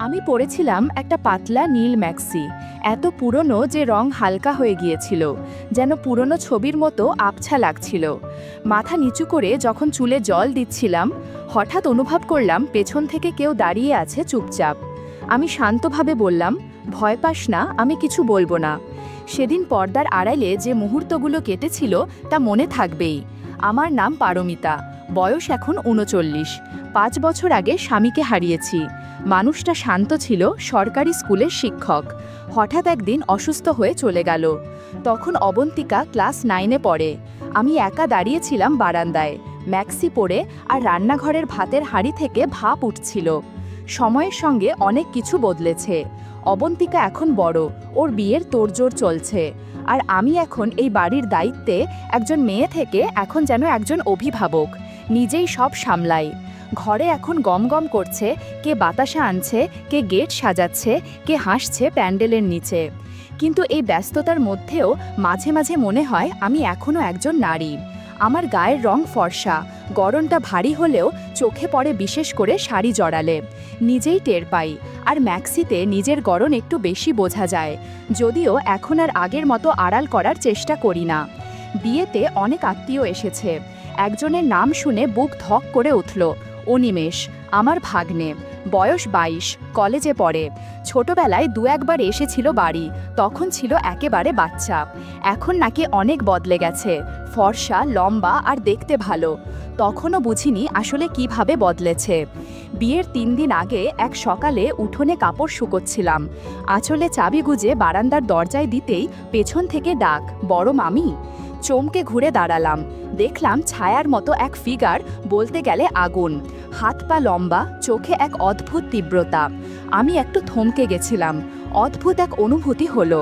আমি পরেছিলাম একটা পাতলা নীল ম্যাক্সি, এত পুরনো যে রং হালকা হয়ে গিয়েছিল, যেন পুরনো ছবির মতো আবছা লাগছিল। মাথা নিচু করে যখন চুলে জল দিচ্ছিলাম, হঠাৎ অনুভব করলাম পেছন থেকে কেউ দাঁড়িয়ে আছে চুপচাপ। আমি শান্তভাবে বললাম, ভয় পাস না, আমি কিছু বলবো না। সেদিন পর্দার আড়ালে যে মুহূর্তগুলো কেটেছিল তা মনে থাকবেই। আমার নাম পারমিতা, বয়স এখন ৩৯। ৫ বছর আগে স্বামীকে হারিয়েছি। মানুষটা শান্ত ছিল, সরকারি স্কুলের শিক্ষক। হঠাৎ একদিন অসুস্থ হয়ে চলে গেল। তখন অবন্তিকা ক্লাস 9-এ পড়ে। আমি একা দাঁড়িয়েছিলাম বারান্দায়, ম্যাক্সি পরে, আর রান্নাঘরের ভাতের হাঁড়ি থেকে ভাপ উঠছিল। সময়ের সঙ্গে অনেক কিছু বদলেছে। অবন্তিকা এখন বড়, ওর বিয়ের তোড়জোড় চলছে। আর আমি এখন এই বাড়ির দায়িত্বে, একজন মেয়ে থেকে এখন যেন একজন অভিভাবক। নিজেই সব সামলাই। ঘরে এখন গমগম করছে, কে বাতাসা আনছে, কে গেট সাজাচ্ছে, কে হাসছে প্যান্ডেলের নিচে। কিন্তু এই ব্যস্ততার মধ্যেও মাঝে মাঝে মনে হয় আমি এখনও একজন নারী। আমার গায়ের রং ফর্সা, গরমটা ভারী হলেও চোখে পড়ে, বিশেষ করে শাড়ি জড়ালে। নিজেই টের পাই। আর ম্যাক্সিতে নিজের গড়ন একটু বেশি বোঝা যায়, যদিও এখন আর আগের মতো আড়াল করার চেষ্টা করি না। বিয়েতে অনেক আত্মীয় এসেছে। একজনের নাম শুনে বুক ধক করে উঠল। অনিমেষ, আমার ভাগ্নে, বয়স 22, কলেজে পড়ে। ছোটবেলায় ২-১ বার এসেছিল বাড়ি, তখন ছিল একেবারে বাচ্চা। এখন নাকি অনেক বদলে গেছে, ফর্সা, লম্বা আর দেখতে ভালো। তখনও বুঝিনি আসলে কিভাবে বদলেছে। বিয়ের ৩ দিন আগে এক সকালে উঠোনে কাপড় শুকোচ্ছিলাম। আঁচলে চাবি গুজে বারান্দার দরজায় দিতেই পেছন থেকে ডাক, বড় মামি। চমকে ঘুরে দাঁড়ালাম। দেখলাম ছায়ার মতো এক ফিগার, বলতে গেলে আগুন। হাত পা লম্বা, চোখে এক অদ্ভুত তীব্রতা। আমি একটু থমকে গেছিলাম। অদ্ভুত এক অনুভূতি হলো।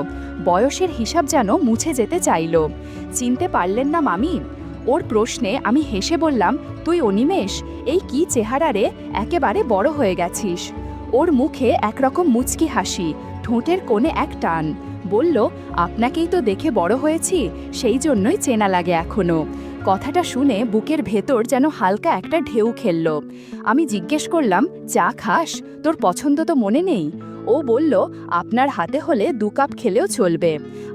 বয়সের হিসাব যেন মুছে যেতে চাইল। চিনতে পারলেন না মামি? ওর প্রশ্নে আমি হেসে বললাম, তুই অনিমেষ? এই কি চেহারা রে, একেবারে বড় হয়ে গেছিস। ওর মুখে একরকম মুচকি হাসি, ঠোঁটের কোণে এক টান। বলল, আপনাকেই তো দেখে বড় হয়েছি, সেই জন্যই চেনা লাগে এখনো। কথাটা শুনে বুকের ভেতর যেন হালকা একটা ঢেউ খেলল। আমি জিজ্ঞেস করলাম, চা খাস? তোর পছন্দ তো মনে নেই? ও বলল, আপনার হাতে হলে 2 কাপ খেলেও চলবে।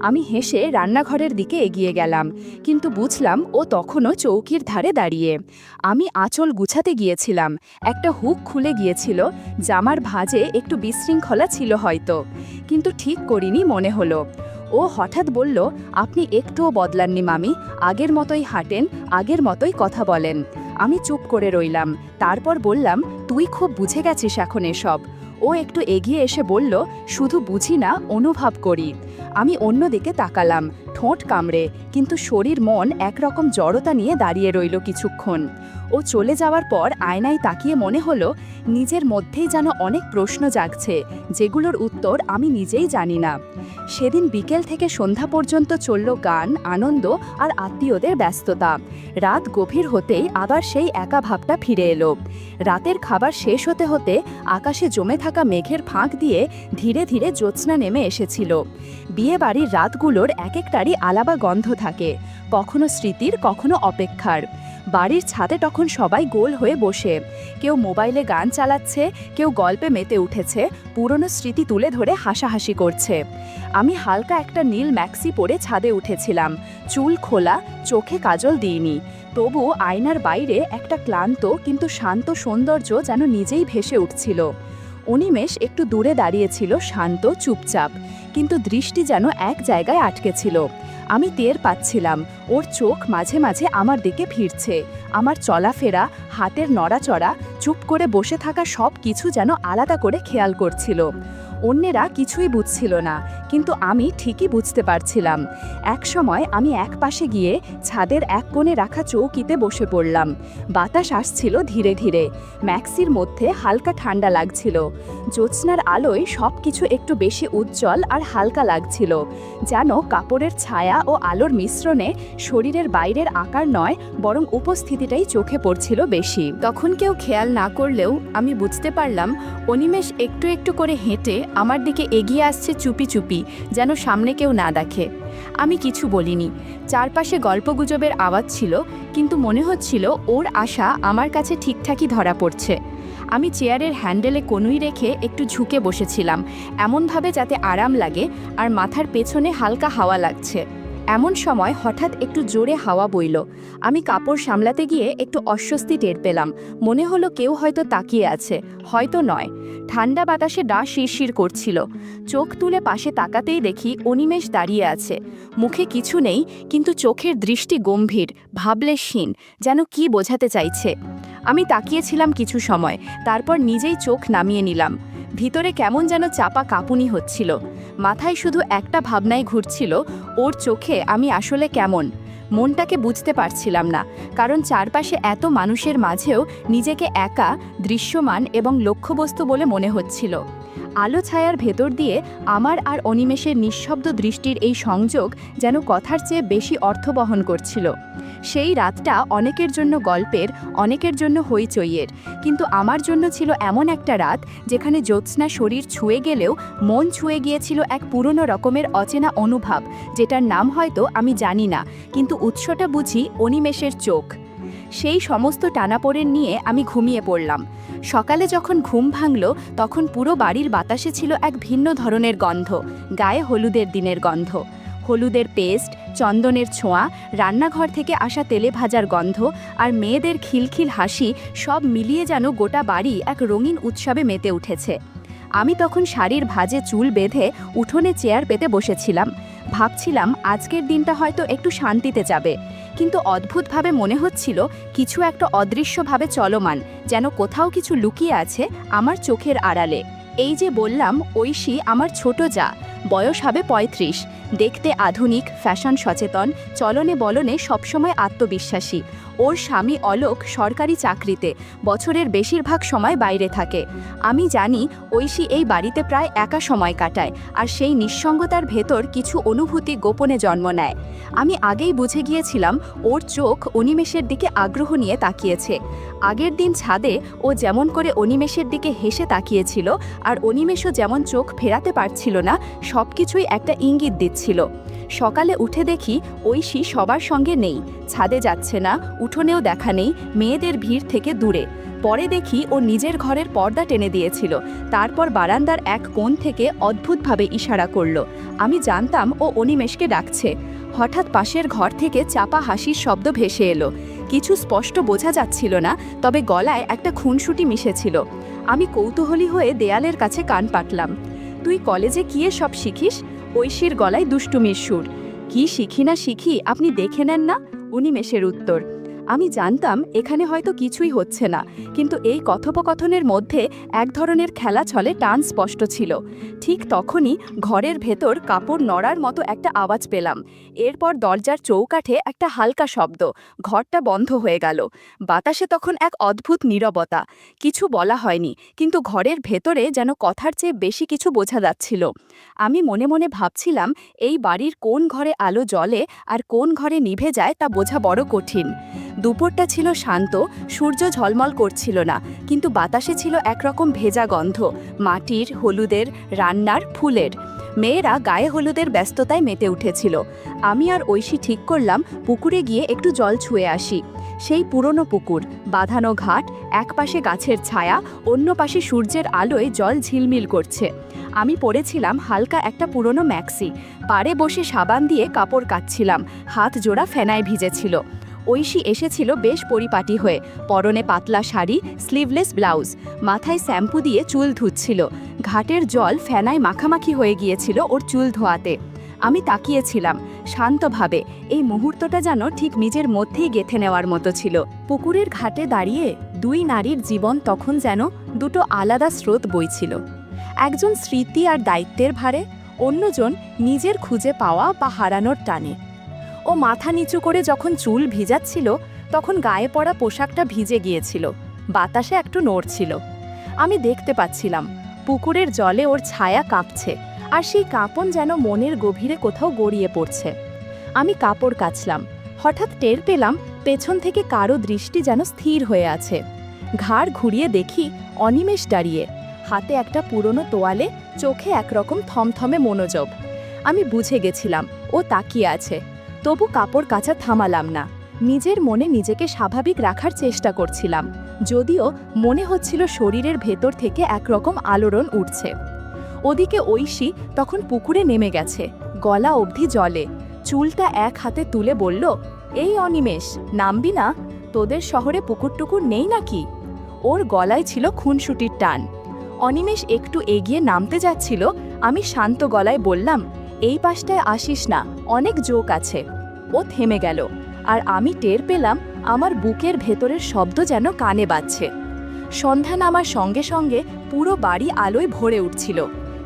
আমি হেসে রান্নাঘরের দিকে এগিয়ে গেলাম, কিন্তু বুঝলাম ও তখনও চৌকির ধারে দাঁড়িয়ে। আমি আঁচল গুছাতে গিয়েছিলাম, একটা হুক খুলে গিয়েছিল, জামার ভাঁজে একটু বিশৃঙ্খলা ছিল হয়তো, কিন্তু ঠিক করিনি মনে হলো। ও হঠাৎ বলল, আপনি একটুও বদলাননি মামি, আগের মতোই হাঁটেন, আগের মতোই কথা বলেন। আমি চুপ করে রইলাম। তারপর বললাম, তুই খুব বুঝে গেছিস এখন এসব। ও একটু এগিয়ে এসে বলল, শুধু বুঝি না, অনুভব করি। আমি অন্যদিকে তাকালাম, ঠোঁট কামড়ে, কিন্তু শরীর মন একরকম জড়তা নিয়ে দাঁড়িয়ে রইল কিছুক্ষণ। ও চলে যাওয়ার পর আয়নায় তাকিয়ে মনে হলো, নিজের মধ্যেই যেন অনেক প্রশ্ন জাগছে, যেগুলোর উত্তর আমি নিজেই জানি না। সেদিন বিকেল থেকে সন্ধ্যা পর্যন্ত চলল গান, আনন্দ আর আত্মীয়দের ব্যস্ততা। রাত গভীর হতেই আবার সেই একা ভাবটা ফিরে এলো। রাতের খাবার শেষ হতে হতে আকাশে জমে থাকা মেঘের ফাঁক দিয়ে ধীরে ধীরে জ্যোৎস্না নেমে এসেছিল। বিয়ে বাড়ির রাতগুলোর এক একটারই আলাদা গন্ধ থাকে, কখনো স্মৃতির, কখনো অপেক্ষার। বাড়ির ছাদে তখন সবাই গোল হয়ে বসে, কেউ মোবাইলে গান চালাচ্ছে, কেউ গল্পে মেতে উঠেছে, পুরনো স্মৃতি তুলে ধরে হাসাহাসি করছে। আমি হালকা একটা নীল ম্যাক্সি পরে ছাদে উঠেছিলাম, চুল খোলা, চোখে কাজল দিইনি। তবু আয়নার বাইরে একটা ক্লান্ত কিন্তু শান্ত সৌন্দর্য যেন নিজেই ভেসে উঠছিল। অনিমেষ একটু দূরে দাঁড়িয়েছিল, শান্ত, চুপচাপ, কিন্তু দৃষ্টি যেন এক জায়গায় আটকে ছিল। আমি টের পাচ্ছিলাম ওর চোখ মাঝে মাঝে আমার দিকে ফিরছে। আমার চলাফেরা, হাতের নড়াচড়া, চুপ করে বসে থাকা সব কিছু যেন আলাদা করে খেয়াল করছিল। অন্যেরা কিছুই বুঝছিল না, কিন্তু আমি ঠিকই বুঝতে পারছিলাম। এক সময় আমি এক পাশে গিয়ে ছাদের এক কোণে রাখা চৌকিতে বসে পড়লাম। বাতাস আসছিল ধীরে ধীরে, ম্যাক্সির মধ্যে হালকা ঠান্ডা লাগছিল। জ্যোৎস্নার আলোয় সব কিছু একটু বেশি উজ্জ্বল আর হালকা লাগছিল, যেন কাপড়ের ছায়া ও আলোর মিশ্রণে শরীরের বাইরের আকার নয়, বরং উপস্থিতিটাই চোখে পড়ছিল বেশি। তখন কেউ খেয়াল না করলেও আমি বুঝতে পারলাম, অনিমেষ একটু একটু করে হেঁটে আমার দিকে এগিয়ে আসছে, চুপি চুপি, যেন সামনে কেউ না দেখে। আমি কিছু বলিনি। চারপাশে গল্পগুজবের আওয়াজ ছিল, কিন্তু মনে হচ্ছিল ওর আশা আমার কাছে ঠিকঠাকই ধরা পড়ছে। আমি চেয়ারের হ্যান্ডেলে কনুই রেখে একটু ঝুঁকে বসেছিলাম, এমনভাবে যাতে আরাম লাগে আর মাথার পেছনে হালকা হাওয়া লাগছে। এমন সময় হঠাৎ একটু জোরে হাওয়া বইল। আমি কাপড় সামলাতে গিয়ে একটু অস্বস্তি টের পেলাম। মনে হলো কেউ হয়তো তাকিয়ে আছে, হয়তো নয়। ঠান্ডা বাতাসে ডা শিরশির করছিল। চোখ তুলে পাশে তাকাতেই দেখি অনিমেষ দাঁড়িয়ে আছে। মুখে কিছু নেই, কিন্তু চোখের দৃষ্টি গম্ভীর, ভাবলেশহীন, যেন কি বোঝাতে চাইছে। আমি তাকিয়েছিলাম কিছু সময়, তারপর নিজেই চোখ নামিয়ে নিলাম। ভিতরে কেমন যেন চাপা কাঁপুনি হচ্ছিল। মাথায় শুধু একটা ভাবনাই ঘুরছিল, ওর চোখে আমি আসলে কেমন। মনটাকে বুঝতে পারছিলাম না, কারণ চারপাশে এত মানুষের মাঝেও নিজেকে একা, দৃশ্যমান এবং লক্ষ্যবস্তু বলে মনে হচ্ছিল। আলো ছায়ার ভেতর দিয়ে আমার আর অনিমেষের নিঃশব্দ দৃষ্টির এই সংযোগ যেন কথার চেয়ে বেশি অর্থ বহন করছিল। সেই রাতটা অনেকের জন্য গল্পের, অনেকের জন্য হইচইয়ের, কিন্তু আমার জন্য ছিল এমন একটা রাত যেখানে জ্যোৎস্না শরীর ছুঁয়ে গেলেও মন ছুঁয়ে গিয়েছিল এক পুরনো রকমের অচেনা অনুভব, যেটার নাম হয়তো আমি জানি না, কিন্তু উৎসটা বুঝি অনিমেষের চোখ। সেই সমস্ত টানাপোড়েন নিয়ে আমি ঘুমিয়ে পড়লাম। সকালে যখন ঘুম ভাঙল, তখন পুরো বাড়ির বাতাসে ছিল এক ভিন্ন ধরনের গন্ধ, গায়ে হলুদের দিনের গন্ধ। হলুদের পেস্ট, চন্দনের ছোঁয়া, রান্নাঘর থেকে আসা তেলে ভাজার গন্ধ আর মেয়েদের খিলখিল হাসি, সব মিলিয়ে যেন গোটা বাড়ি এক রঙিন উৎসবে মেতে উঠেছে। আমি তখন শাড়ির ভাঁজে চুল বেঁধে উঠোনে চেয়ার পেতে বসেছিলাম। ভাবছিলাম আজকের দিনটা হয়তো একটু শান্তিতে যাবে, কিন্তু অদ্ভুতভাবে মনে হচ্ছিল কিছু একটা অদৃশ্যভাবে চলমান, যেন কোথাও কিছু লুকিয়ে আছে আমার চোখের আড়ালে। এই যে বললাম, ঐশী আমার ছোট যা, বয়স হবে ৩৫, দেখতে আধুনিক, ফ্যাশন সচেতন, চলনে বলনে সবসময় আত্মবিশ্বাসী। ওর স্বামী অলোক সরকারি চাকরিতে, বছরের বেশিরভাগ সময় বাইরে থাকে। আমি জানি ঐশী এই বাড়িতে প্রায় একা সময় কাটায়, আর সেই নিঃসঙ্গতার ভেতর কিছু অনুভূতি গোপনে জন্ম নেয়। আমি আগেই বুঝে গিয়েছিলাম ওর চোখ অনিমেষের দিকে আগ্রহ নিয়ে তাকিয়েছে। আগের দিন ছাদে ও যেমন করে অনিমেষের দিকে হেসে তাকিয়েছিল, আর অনিমেষও যেমন চোখ ফেরাতে পারছিল না, সব কিছুই একটা ইঙ্গিত দিচ্ছিল। সকালে উঠে দেখি ঐশী সবার সঙ্গে নেই, ছাদে যাচ্ছে না, উঠোনেও দেখা নেই, মেয়েদের ভিড় থেকে দূরে। পরে দেখি ও নিজের ঘরের পর্দা টেনে দিয়েছিল, তারপর বারান্দার এক কোণ থেকে অদ্ভুতভাবে ইশারা করল। আমি জানতাম ও অনিমেষকে ডাকছে। হঠাৎ পাশের ঘর থেকে চাপা হাসির শব্দ ভেসে এলো। কিছু স্পষ্ট বোঝা যাচ্ছিল না, তবে গলায় একটা খুনসুটি মিশেছিল। আমি কৌতূহলী হয়ে দেয়ালের কাছে কান পাতলাম। তুই কলেজে গিয়ে সব শিখিস? ঐশীর গলায় দুষ্টুমির সুর। কি শিখি না শিখি আপনি দেখে নেন না, অনিমেষের উত্তর। আমি জানতাম এখানে হয়তো কিছুই হচ্ছে না, কিন্তু এই কথোপকথনের মধ্যে এক ধরনের খেলা ছলে টান স্পষ্ট ছিল। ঠিক তখনই ঘরের ভেতর কাপড় নড়ার মতো একটা আওয়াজ পেলাম। এরপর দরজার চৌকাঠে একটা হালকা শব্দ, ঘরটা বন্ধ হয়ে গেল। বাতাসে তখন এক অদ্ভুত নীরবতা। কিছু বলা হয়নি, কিন্তু ঘরের ভেতরে যেন কথার চেয়ে বেশি কিছু বোঝা যাচ্ছিল। আমি মনে মনে ভাবছিলাম, এই বাড়ির কোন ঘরে আলো জ্বলে আর কোন ঘরে নিভে যায় তা বোঝা বড় কঠিন। দুপুরটা ছিল শান্ত, সূর্য ঝলমল করছিল না, কিন্তু বাতাসে ছিল একরকম ভেজা গন্ধ, মাটির, হলুদের, রান্নার, ফুলের। মেয়েরা গায়ে হলুদের ব্যস্ততায় মেতে উঠেছিল। আমি আর ঐশী ঠিক করলাম পুকুরে গিয়ে একটু জল ছুঁয়ে আসি। সেই পুরনো পুকুর, বাঁধানো ঘাট, এক পাশে গাছের ছায়া, অন্য পাশে সূর্যের আলোয় জল ঝিলমিল করছে। আমি পরেছিলাম হালকা একটা পুরনো ম্যাক্সি, পাড়ে বসে সাবান দিয়ে কাপড় কাচ্ছিলাম, হাত জোড়া ফেনায় ভিজেছিল। ঐশী এসেছিল বেশ পরিপাটি হয়ে, পরনে পাতলা শাড়ি, স্লিভলেস ব্লাউজ, মাথায় শ্যাম্পু দিয়ে চুল ধুচ্ছিল। ঘাটের জল ফেনায় মাখামাখি হয়ে গিয়েছিল ওর চুল ধোয়াতে। আমি তাকিয়েছিলাম শান্তভাবে, এই মুহূর্তটা যেন ঠিক নিজের মধ্যেই গেঁথে নেওয়ার মতো ছিল। পুকুরের ঘাটে দাঁড়িয়ে দুই নারীর জীবন তখন যেন দুটো আলাদা স্রোত বইছিল। একজন স্মৃতি আর দায়িত্বের ভারে, অন্যজন নিজের খুঁজে পাওয়া বা হারানোর টানে। ও মাথা নিচু করে যখন চুল ভিজাচ্ছিল, তখন গায়ে পড়া পোশাকটা ভিজে গিয়েছিল, বাতাসে একটু নড়ছিল। আমি দেখতে পাচ্ছিলাম পুকুরের জলে ওর ছায়া কাঁপছে, আর সেই কাঁপন যেন মনের গভীরে কোথাও গড়িয়ে পড়ছে। আমি কাপড় কাচলাম, হঠাৎ টের পেলাম পেছন থেকে কারো দৃষ্টি যেন স্থির হয়ে আছে। ঘাড় ঘুরিয়ে দেখি অনিমেষ দাঁড়িয়ে, হাতে একটা পুরনো তোয়ালে, চোখে একরকম থমথমে মনোযোগ। আমি বুঝে গেছিলাম ও তাকিয়ে আছে, তবু কাপড় কাচা থামালাম না। নিজের মনে নিজেকে স্বাভাবিক রাখার চেষ্টা করছিলাম, যদিও মনে হচ্ছিল শরীরের ভেতর থেকে একরকম আলোড়ন উঠছে। ওদিকে ঐশী তখন পুকুরে নেমে গেছে, গলা অবধি জলে। চুলটা এক হাতে তুলে বলল, এই অনিমেষ, নামবি না? তোদের শহরে পুকুর টুকুর নেই নাকি? ওর গলায় ছিল খুনসুটির টান। অনিমেষ একটু এগিয়ে নামতে যাচ্ছিল। আমি শান্ত গলায় বললাম, এই পাশটায় আসিস না, অনেক জোক আছে। ও থেমে গেল, আর আমি টের পেলাম আমার বুকের ভেতরের শব্দ যেন কানে বাজছে। সন্ধ্যা নামার সঙ্গে সঙ্গে পুরো বাড়ি আলোয় ভরে উঠছিল।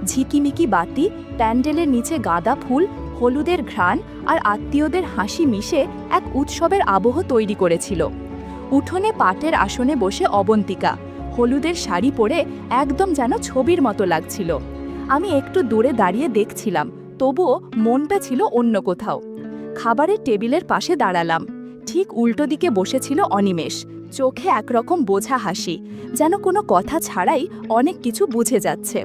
ঝিকিমিকি বাতি, প্যান্ডেলের নিচে গাঁদা ফুল, হলুদের ঘ্রাণ আর আত্মীয়দের হাসি মিশে এক উৎসবের আবহ তৈরি করেছিল। উঠোনে পাটের আসনে বসে অবন্তিকা, হলুদের শাড়ি পরে একদম যেন ছবির মতো লাগছিল। আমি একটু দূরে দাঁড়িয়ে দেখছিলাম, তবুও মনটা ছিল অন্য কোথাও। খাবারের টেবিলের পাশে দাঁড়ালাম। ঠিক উল্টো দিকে বসেছিল অনিমেষ, চোখে একরকম বোঝা হাসি, যেন কোনো কথা ছাড়াই অনেক কিছু বুঝে যাচ্ছে।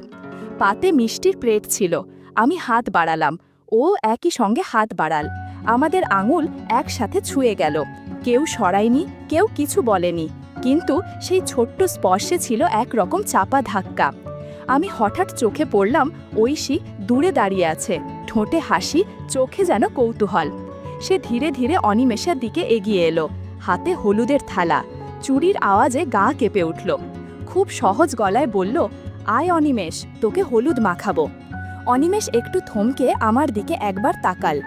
পাতে মিষ্টির প্লেট ছিল। আমি হাত বাড়ালাম, ও একই সঙ্গে হাত বাড়াল। আমাদের আঙুল একসাথে ছুঁয়ে গেল। কেউ সরায়নি, কেউ কিছু বলেনি, কিন্তু সেই ছোট্ট স্পর্শে ছিল একরকম চাপা ধাক্কা। আমি হঠাৎ চোখে পড়লাম ঐশী দূরে দাঁড়িয়ে আছে, ঠোঁটে হাসি, চোখে যেন কৌতূহল। সে ধীরে ধীরে অনিমেষের দিকে এগিয়ে এলো, হাতে হলুদের থালা। চুরির আওয়াজে গা কেঁপে উঠল। খুব সহজ গলায় বলল, আয় অনিমেষ, তোকে হলুদ মাখাবো। অনিমেষ একটু থমকে আমার দিকে একবার তাকাল।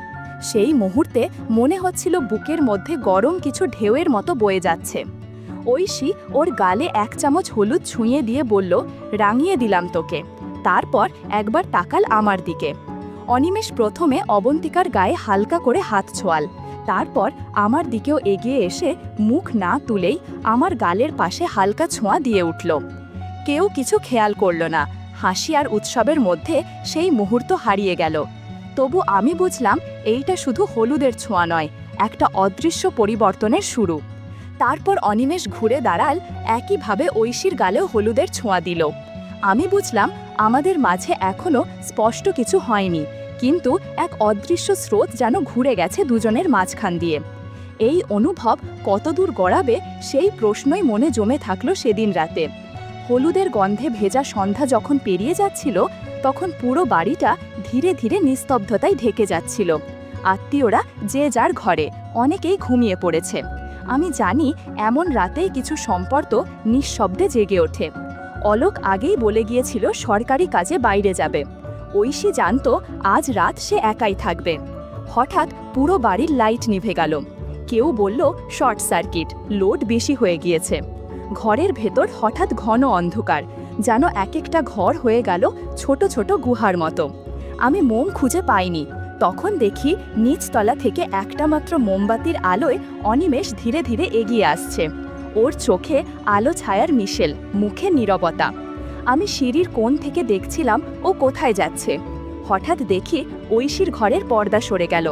সেই মুহূর্তে মনে হচ্ছিল বুকের মধ্যে গরম কিছু ঢেউয়ের মতো বয়ে যাচ্ছে। ঐশী ওর গালে 1 চামচ হলুদ ছুঁয়ে দিয়ে বলল, রাঙিয়ে দিলাম তোকে। তারপর একবার তাকাল আমার দিকে। অনিমেষ প্রথমে অবন্তিকার গায়ে হালকা করে হাত ছোঁয়াল, তারপর আমার দিকেও এগিয়ে এসে মুখ না তুলেই আমার গালের পাশে হালকা ছোঁয়া দিয়ে উঠল। কেউ কিছু খেয়াল করল না। হাসি আর উৎসবের মধ্যে সেই মুহূর্ত হারিয়ে গেল। তবু আমি বুঝলাম এইটা শুধু হলুদের ছোঁয়া নয়, একটা অদৃশ্য পরিবর্তনের শুরু। তারপর অনিমেষ ঘুরে দাঁড়াল, একইভাবে ঐশীর গালেও হলুদের ছোঁয়া দিল। আমি বুঝলাম আমাদের মাঝে এখনো স্পষ্ট কিছু হয়নি, কিন্তু এক অদৃশ্য স্রোত যেন ঘুরে গেছে দুজনের মাঝখান দিয়ে। এই অনুভব কতদূর গড়াবে সেই প্রশ্নই মনে জমে থাকলো সেদিন রাতে। হলুদের গন্ধে ভেজা সন্ধ্যা যখন পেরিয়ে যাচ্ছিল, তখন পুরো বাড়িটা ধীরে ধীরে নিস্তব্ধতায় ঢেকে যাচ্ছিল। আত্মীয়রা যে যার ঘরে, অনেকেই ঘুমিয়ে পড়েছে। আমি জানি এমন রাতেই কিছু সম্পর্ক নিঃশব্দে জেগে ওঠে। অলোক আগেই বলে গিয়েছিল সরকারি কাজে বাইরে যাবে। ঐশী জানতো আজ রাত সে একাই থাকবে। হঠাৎ পুরো বাড়ির লাইট নিভে গেল। কেউ বলল শর্ট সার্কিট, লোড বেশি হয়ে গিয়েছে। ঘরের ভেতর হঠাৎ ঘন অন্ধকার, যেন এক একটা ঘর হয়ে গেল ছোট ছোট গুহার মতো। আমি মোম খুঁজে পাইনি। তখন দেখি নিচতলা থেকে একটা মাত্র মোমবাতির আলোয় অনিমেষ ধীরে ধীরে এগিয়ে আসছে। ওর চোখে আলো ছায়ার মিশেল, মুখে নীরবতা। আমি সিঁড়ির কোণ থেকে দেখছিলাম ও কোথায় যাচ্ছে। হঠাৎ দেখি ঐশীর ঘরের পর্দা সরে গেল।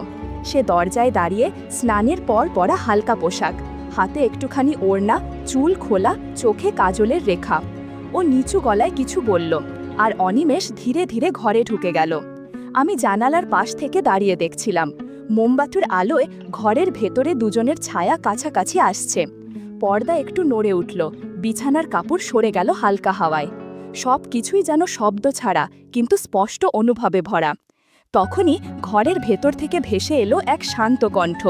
সে দরজায় দাঁড়িয়ে, স্নানের পর পরা হালকা পোশাক, হাতে একটুখানি ওড়না, চুল খোলা, চোখে কাজলের রেখা। ও নিচু গলায় কিছু বলল, আর অনিমেষ ধীরে ধীরে ঘরে ঢুকে গেল। আমি জানালার পাশ থেকে দাঁড়িয়ে দেখছিলাম। মোমবাতির আলোয় ঘরের ভেতরে দুজনের ছায়া কাছাকাছি আসছে। পর্দা একটু নড়ে উঠল, বিছানার কাপড় সরে গেল হালকা হাওয়ায়। সব কিছুই যেন শব্দ ছাড়া, কিন্তু স্পষ্ট অনুভবে ভরা। তখনই ঘরের ভেতর থেকে ভেসে এলো এক শান্ত কণ্ঠ,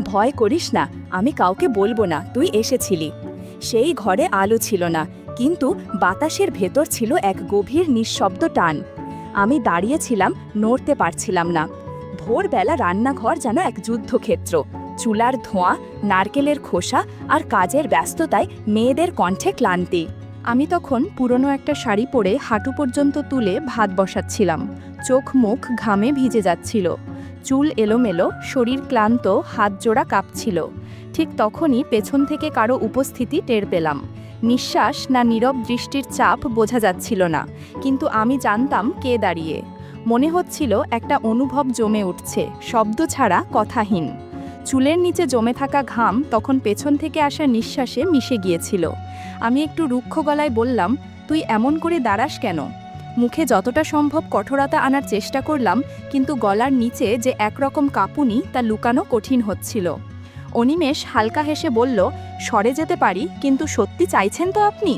ভয় করিস না, আমি কাউকে বলবো না তুই এসেছিলি। সেই ঘরে আলো ছিল না, কিন্তু বাতাসের ভেতর ছিল এক গভীর নিঃশব্দ টান। আমি দাঁড়িয়েছিলাম, নড়তে পারছিলাম না। ভোরবেলা রান্নাঘর যেন এক যুদ্ধক্ষেত্র। চুলার ধোঁয়া, নারকেলের খোসা আর কাজের ব্যস্ততায় মেয়েদের কণ্ঠে ক্লান্তি। আমি তখন পুরনো একটা শাড়ি পরে হাঁটু পর্যন্ত তুলে ভাত বসাচ্ছিলাম। চোখ মুখ ঘামে ভিজে যাচ্ছিল, চুল এলোমেলো, শরীর ক্লান্ত, হাত জোড়া কাঁপছিল। ঠিক তখনই পেছন থেকে কারো উপস্থিতি টের পেলাম। নিঃশ্বাস না নীরব দৃষ্টির চাপ বোঝা যাচ্ছিল না, কিন্তু আমি জানতাম কে দাঁড়িয়ে। মনে হচ্ছিল একটা অনুভব জমে উঠছে, শব্দ ছাড়া, কথাহীন। চুলের নিচে জমে থাকা ঘাম তখন পেছন থেকে আসা নিঃশ্বাসে মিশে গিয়েছিল। আমি একটু রুক্ষ গলায় বললাম, তুই এমন করে দাঁড়াস কেন? মুখে যতটা সম্ভব কঠোরতা আনার চেষ্টা করলাম, কিন্তু গলার নিচে যে একরকম কাঁপুনি তা লুকানো কঠিন হচ্ছিল। অনিমেষ হালকা হেসে বলল, সরে যেতে পারি, কিন্তু সত্যি চাইছেন তো আপনি?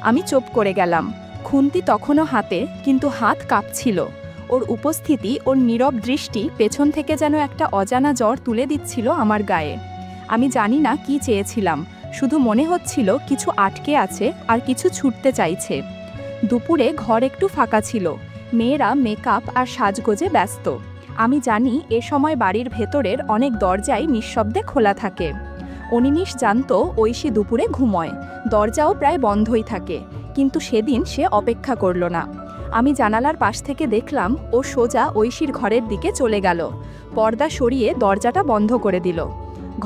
আমি চুপ করে গেলাম। খুন্তি তখনও হাতে, কিন্তু হাত কাঁপছিল। ওর উপস্থিতি, ওর নীরব দৃষ্টি পেছন থেকে যেন একটা অজানা জ্বর তুলে দিচ্ছিল আমার গায়ে। আমি জানি না কি চেয়েছিলাম, শুধু মনে হচ্ছিল কিছু আটকে আছে আর কিছু ছুটতে চাইছে। দুপুরে ঘর একটু ফাঁকা ছিল, মেয়েরা মেকআপ আর সাজগোজে ব্যস্ত। আমি জানি এ সময় বাড়ির ভেতরের অনেক দরজাই নিঃশব্দে খোলা থাকে। অনিমেষ জানতো ঐশী দুপুরে ঘুমোয়, দরজাও প্রায় বন্ধই থাকে, কিন্তু সেদিন সে অপেক্ষা করল না। আমি জানালার পাশ থেকে দেখলাম ও সোজা ঐশীর ঘরের দিকে চলে গেল, পর্দা সরিয়ে দরজাটা বন্ধ করে দিল।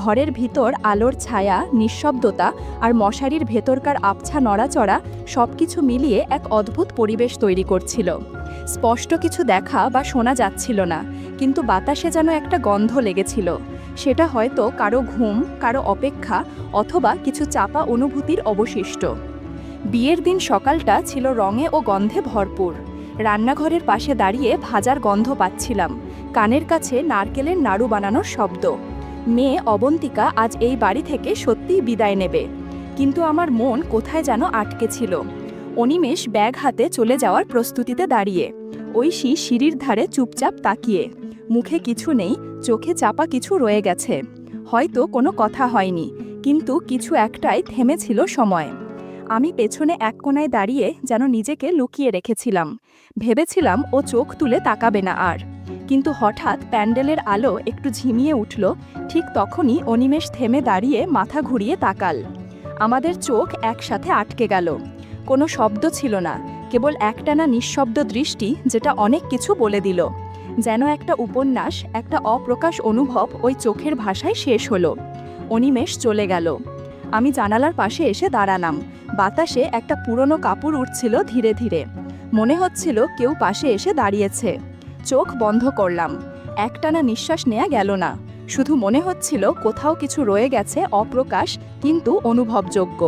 ঘরের ভিতর আলোর ছায়া, নিঃশব্দতা আর মশারির ভেতরকার আবছা নড়াচড়া সবকিছু মিলিয়ে এক অদ্ভুত পরিবেশ তৈরি করছিল। স্পষ্ট কিছু দেখা বা শোনা যাচ্ছিল না, কিন্তু বাতাসে যেন একটা গন্ধ লেগেছিল। সেটা হয়তো কারো ঘুম, কারো অপেক্ষা, অথবা কিছু চাপা অনুভূতির অবশিষ্ট। বিয়ের দিন সকালটা ছিল রঙে ও গন্ধে ভরপুর। রান্নাঘরের পাশে দাঁড়িয়ে ভাজার গন্ধ পাচ্ছিলাম, কানের কাছে নারকেলের নাড়ু বানানোর শব্দ। মেয়ে অবন্তিকা আজ এই বাড়ি থেকে সত্যিই বিদায় নেবে, কিন্তু আমার মন কোথায় যেন আটকে ছিল। অনিমেষ ব্যাগ হাতে চলে যাওয়ার প্রস্তুতিতে দাঁড়িয়ে, ঐশী সিঁড়ির ধারে চুপচাপ তাকিয়ে। মুখে কিছু নেই, চোখে চাপা কিছু রয়ে গেছে। হয়তো কোনো কথা হয়নি, কিন্তু কিছু একটাই থেমেছিল সময়। আমি পেছনে এক কোণায় দাঁড়িয়ে যেন নিজেকে লুকিয়ে রেখেছিলাম। ভেবেছিলাম ও চোখ তুলে তাকাবে না আর। কিন্তু হঠাৎ প্যান্ডেলের আলো একটু ঝিমিয়ে উঠল। ঠিক তখনই অনিমেষ থেমে দাঁড়িয়ে মাথা ঘুরিয়ে তাকাল। আমাদের চোখ একসাথে আটকে গেল। কোনো শব্দ ছিল না, কেবল একটানা নিঃশব্দ দৃষ্টি, যেটা অনেক কিছু বলে দিল। যেন একটা উপন্যাস, একটা অপ্রকাশ অনুভব ওই চোখের ভাষায় শেষ হলো। অনিমেষ চলে গেল। আমি জানালার পাশে এসে দাঁড়ালাম। বাতাসে একটা পুরনো কাপড় উঠছিল ধীরে ধীরে। মনে হচ্ছিল কেউ পাশে এসে দাঁড়িয়েছে। চোখ বন্ধ করলাম। একটানা নিঃশ্বাস নেওয়া গেল না, শুধু মনে হচ্ছিল কোথাও কিছু রয়ে গেছে অপ্রকাশ, কিন্তু অনুভবযোগ্য।